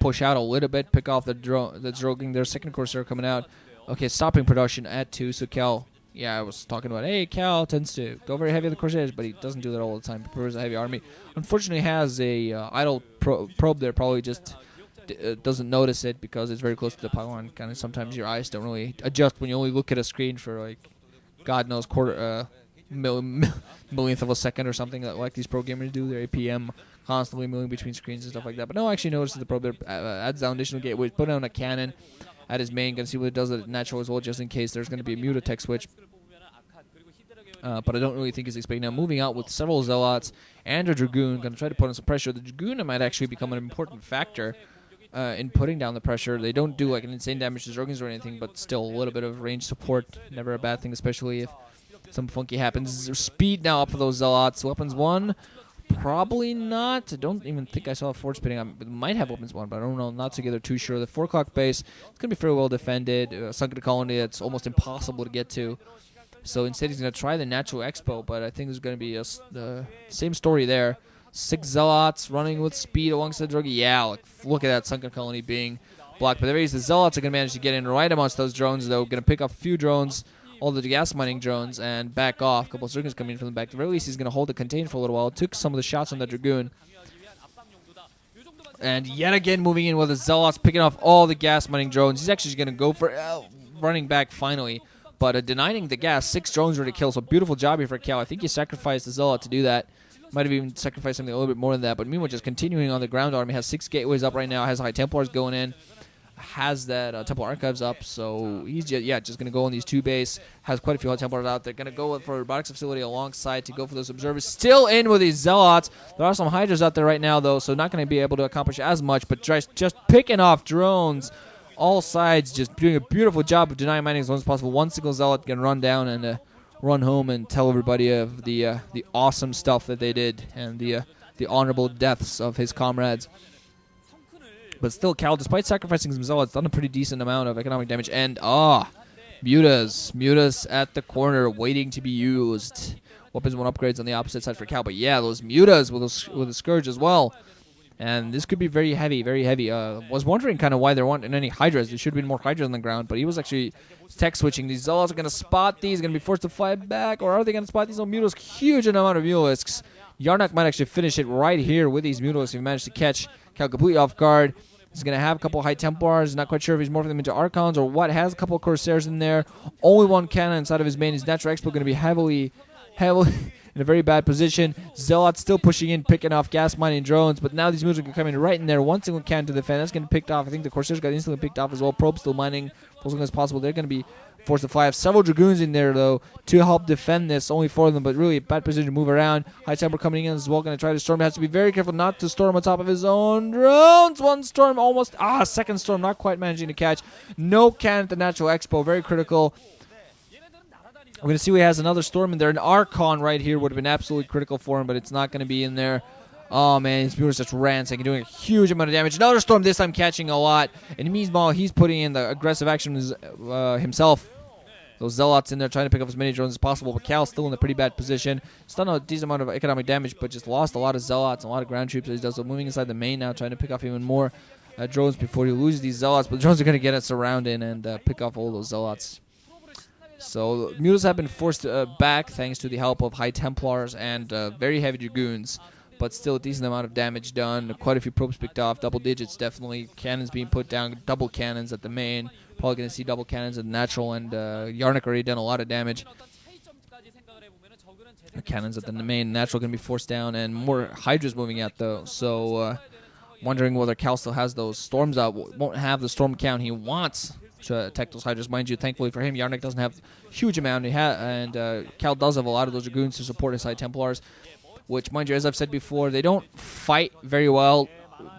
push out a little bit, pick off the Drogging. Their second Corsair coming out. Okay, stopping production at 2, so Cal... Yeah, I was talking about, hey, Cal tends to go very heavy on the Corsairs, but he doesn't do that all the time. He prefers a heavy army. Unfortunately, has a idle probe there, probably just doesn't notice it because it's very close to the pylon. Kind of sometimes your eyes don't really adjust when you only look at a screen for, like, God knows, millionth of a second or something like these pro gamers do. Their APM constantly moving between screens and stuff like that. But no, actually notices the probe there, adds down additional gateway, put down a cannon at his main, gonna see what it does at natural as well, just in case there's gonna be a mutatech switch. But I don't really think he's expecting. Now moving out with several Zealots and a Dragoon, gonna try to put on some pressure. The Dragoon might actually become an important factor in putting down the pressure. They don't do like an insane damage to Zergings or anything, but still a little bit of range support, never a bad thing, especially if some funky happens. There's speed now up for those Zealots. Weapons 1. Probably not. I don't even think I saw a forward spinning. It might have weapons 1, but I don't know. Not together too sure. The 4 o'clock base, it's going to be fairly well defended. Sunken colony that's almost impossible to get to. So instead he's going to try the natural expo, but I think there's going to be the same story there. 6 Zealots running with speed alongside Drogi. Yeah, look at that Sunken colony being blocked. But the Zealots are going to manage to get in right amongst those drones, though. Going to pick up a few drones, all the gas mining drones, and back off. A couple of Zergings coming in from the back. At the very least, he's going to hold the contain for a little while. Took some of the shots on the Dragoon. And yet again, moving in with the Zealots, picking off all the gas mining drones. He's actually going to go for running back finally. But denying the gas, 6 drones were to kill. So beautiful job here for Cal. I think he sacrificed the Zealot to do that. Might have even sacrificed something a little bit more than that. But meanwhile, just continuing on the ground army. Has 6 gateways up right now. Has High Templars going in. Has that Temple Archives up, so he's just going to go on these 2 base. Has quite a few High Templars out there. Going to go for a robotics facility alongside to go for those observers. Still in with these Zealots. There are some Hydras out there right now, though, so not going to be able to accomplish as much, but just picking off drones. All sides just doing a beautiful job of denying mining as long as possible. One single Zealot can run down and run home and tell everybody of the awesome stuff that they did and the honorable deaths of his comrades. But still, Cal, despite sacrificing some Zealots, done a pretty decent amount of economic damage. And, Mutas at the corner waiting to be used. Weapons 1 upgrades on the opposite side for Cal. But yeah, those Mutas with a Scourge as well. And this could be very heavy, very heavy. Was wondering kind of why there weren't any Hydras. There should have been more Hydras on the ground. But he was actually tech switching. These Zealots are going to spot these, going to be forced to fly back. Or are they going to spot these little Mutas? Huge amount of Mulisks. Yarnak might actually finish it right here with these Mulisks if he managed to catch Cal completely off guard. He's going to have a couple of High Templars. Not quite sure if he's morphing them into Archons or what. Has a couple of Corsairs in there. Only 1 cannon inside of his main. His natural expo going to be heavily in a very bad position. Zealots still pushing in, picking off gas mining drones. But now these moves are coming right in there. 1 single cannon to defend. That's getting picked off. I think the Corsairs got instantly picked off as well. Probe still mining as long as possible. They're going to be forced to fly. Have several Dragoons in there, though, to help defend this. Only 4 of them, but really a bad position to move around. High Templar coming in as well. Going to try to storm. Has to be very careful not to storm on top of his own drones. 1 storm almost. Second storm not quite managing to catch. No cannon at the natural expo. Very critical. We're going to see he has another storm in there. An Archon right here would have been absolutely critical for him, but it's not going to be in there. Oh, man, his Mutas just rancing and doing a huge amount of damage. Another storm, this time catching a lot. And meanwhile, he's putting in the aggressive action himself. Those Zealots in there trying to pick up as many drones as possible, but Cal's still in a pretty bad position. He's done a decent amount of economic damage, but just lost a lot of Zealots and a lot of ground troops as he does. So moving inside the main now, trying to pick off even more drones before he loses these Zealots. But the drones are going to get us surrounded and pick off all those Zealots. So Mutas have been forced back thanks to the help of High Templars and very heavy Dragoons. But still a decent amount of damage done. Quite a few probes picked off. Double digits, definitely. Cannons being put down. Double cannons at the main. Probably going to see double cannons at the natural. And Yarnak already done a lot of damage. The cannons at the main. Natural going to be forced down. And more Hydras moving out, though. So wondering whether Cal still has those storms out. Won't have the storm count he wants to attack those Hydras. Mind you, thankfully for him, Yarnak doesn't have a huge amount. And Cal does have a lot of those Dragoons to support his High Templars. Which, mind you, as I've said before, they don't fight very well,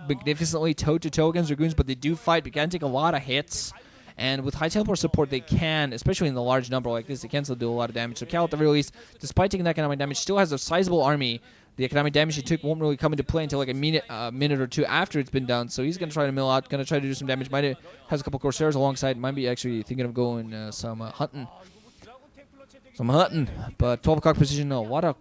magnificently toe-to-toe against Dragoons, but they do fight. They can take a lot of hits. And with High Templar support, they can, especially in the large number like this, they can still do a lot of damage. So Cal, at the very least, despite taking that economic damage, still has a sizable army. The economic damage he took won't really come into play until like a minute or two after it's been done. So he's going to try to mill out, going to try to do some damage. Has a couple Corsairs alongside. Might be actually thinking of going some hunting. So I'm hurting, but 12 o'clock position, a lot of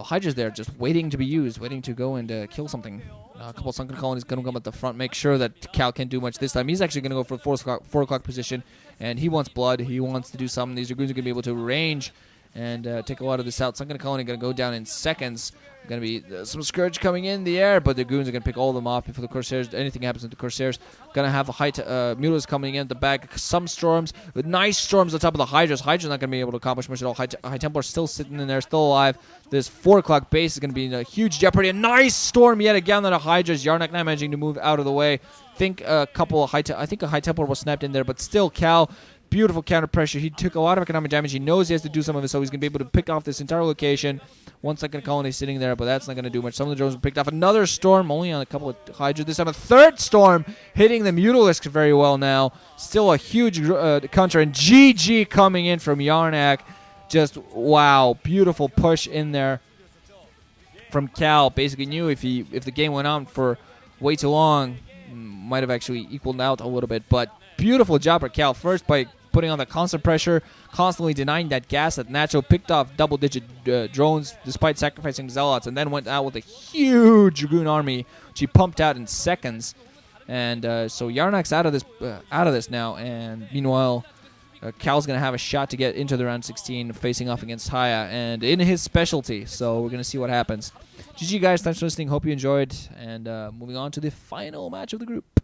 Hydras there just waiting to be used, waiting to go and kill something. A couple of Sunken Colonies going to come at the front, make sure that Cal can't do much this time. He's actually going to go for the 4 o'clock position, and he wants blood. He wants to do something. These Dragoons are going to be able to range and take a lot of this out. Sunken Colony going to go down in seconds. Going to be some Scourge coming in the air, but the Goons are going to pick all of them off before the Corsairs. Anything happens with the Corsairs. Going to have a Mulas coming in at the back. Some Storms, with nice Storms on top of the Hydras. Hydras not going to be able to accomplish much at all. High Templar still sitting in there, still alive. This 4 o'clock base is going to be in a huge jeopardy. A nice Storm yet again on the Hydras. Yarnak not managing to move out of the way. Think a couple of I think a High Templar was snapped in there, but still Cal. Beautiful counter pressure. He took a lot of economic damage. He knows he has to do some of it, so he's going to be able to pick off this entire location. 1 second colony sitting there, but that's not going to do much. Some of the drones were picked off. Another Storm, only on a couple of Hydras. This time a third Storm hitting the Mutalisk very well now. Still a huge counter, and GG coming in from Yarnak. Just, wow, beautiful push in there from Cal. Basically knew if the game went on for way too long, might have actually equaled out a little bit, but beautiful job for Cal. First by putting on the constant pressure, constantly denying that gas that Nacho picked off double-digit drones despite sacrificing Zealots, and then went out with a huge Dragoon army, which he pumped out in seconds. And so Yarnak's out of this now, and meanwhile, Cal's going to have a shot to get into the round 16, facing off against Haya, and in his specialty. So we're going to see what happens. GG guys, thanks for listening. Hope you enjoyed, and moving on to the final match of the group.